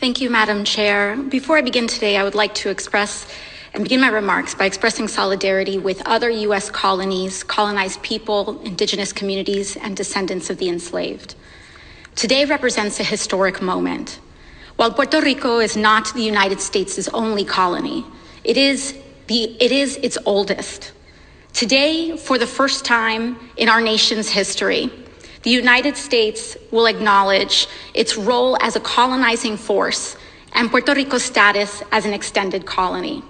Thank you, Madam Chair. Before I begin today, I would like to begin my remarks by expressing solidarity with other U.S. colonies, colonized people, indigenous communities, and descendants of the enslaved. Today represents a historic moment. While Puerto Rico is not the United States' only colony, it is its oldest. Today, for the first time in our nation's history, the United States will acknowledge its role as a colonizing force and Puerto Rico's status as an extended colony.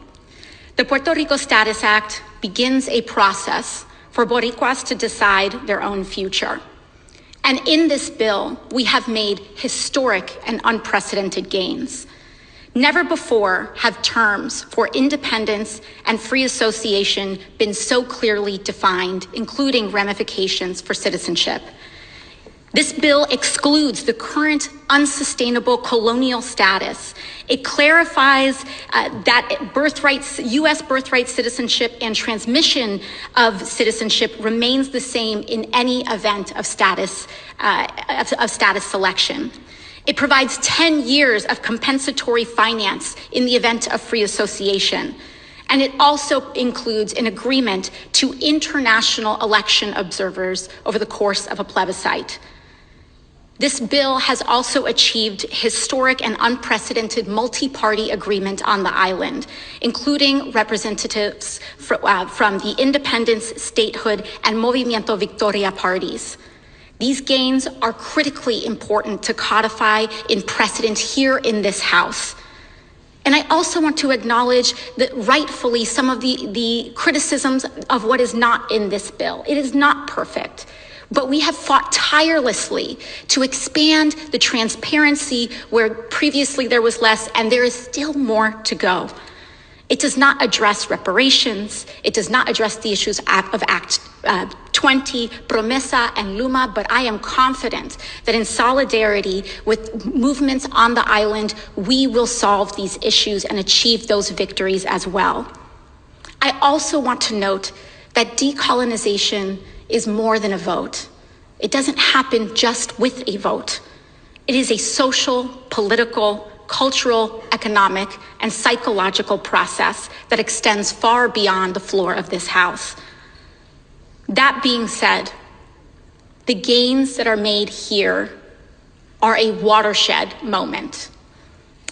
The Puerto Rico Status Act begins a process for Boricuas to decide their own future. And in this bill, we have made historic and unprecedented gains. Never before have terms for independence and free association been so clearly defined, including ramifications for citizenship. This bill excludes the current unsustainable colonial status. It clarifies that U.S. birthright citizenship and transmission of citizenship remains the same in any event of status selection. It provides 10 years of compensatory finance in the event of free association. And it also includes an agreement to international election observers over the course of a plebiscite. This bill has also achieved historic and unprecedented multi-party agreement on the island, including representatives from the independence, statehood, and Movimiento Victoria parties. These gains are critically important to codify in precedent here in this House. And I also want to acknowledge that rightfully some of the criticisms of what is not in this bill. It is not perfect. But we have fought tirelessly to expand the transparency where previously there was less, and there is still more to go. It does not address reparations. It does not address the issues of Act 20, Promesa, and Luma, but I am confident that in solidarity with movements on the island, we will solve these issues and achieve those victories as well. I also want to note that decolonization is more than a vote. It doesn't happen just with a vote. It is a social, political, cultural, economic, and psychological process that extends far beyond the floor of this House. That being said, the gains that are made here are a watershed moment.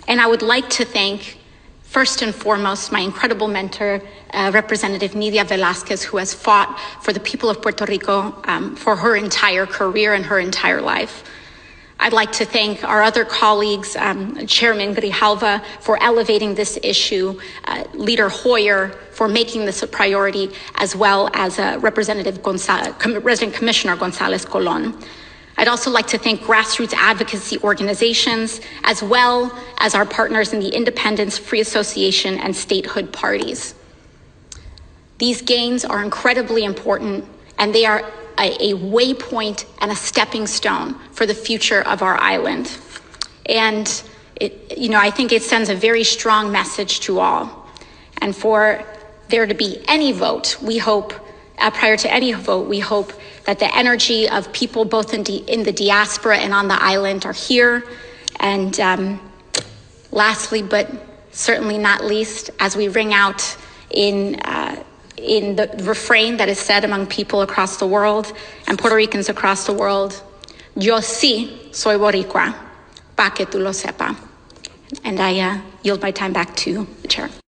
And I would like to thank, first and foremost, my incredible mentor, Representative Nidia Velázquez, who has fought for the people of Puerto Rico for her entire career and her entire life. I'd like to thank our other colleagues, Chairman Grijalva for elevating this issue, Leader Hoyer for making this a priority, as well as Resident Commissioner Gonzalez Colon. I'd also like to thank grassroots advocacy organizations, as well as our partners in the independence, free association, and statehood parties. These gains are incredibly important, and they are a waypoint and a stepping stone for the future of our island. And I think it sends a very strong message to all. And for there to be any vote, we hope, prior to any vote, we hope that the energy of people both in the diaspora and on the island are here. And lastly, but certainly not least, as we ring out in the refrain that is said among people across the world and Puerto Ricans across the world, yo sí soy boricua, pa que tú lo sepa. And I yield my time back to the chair.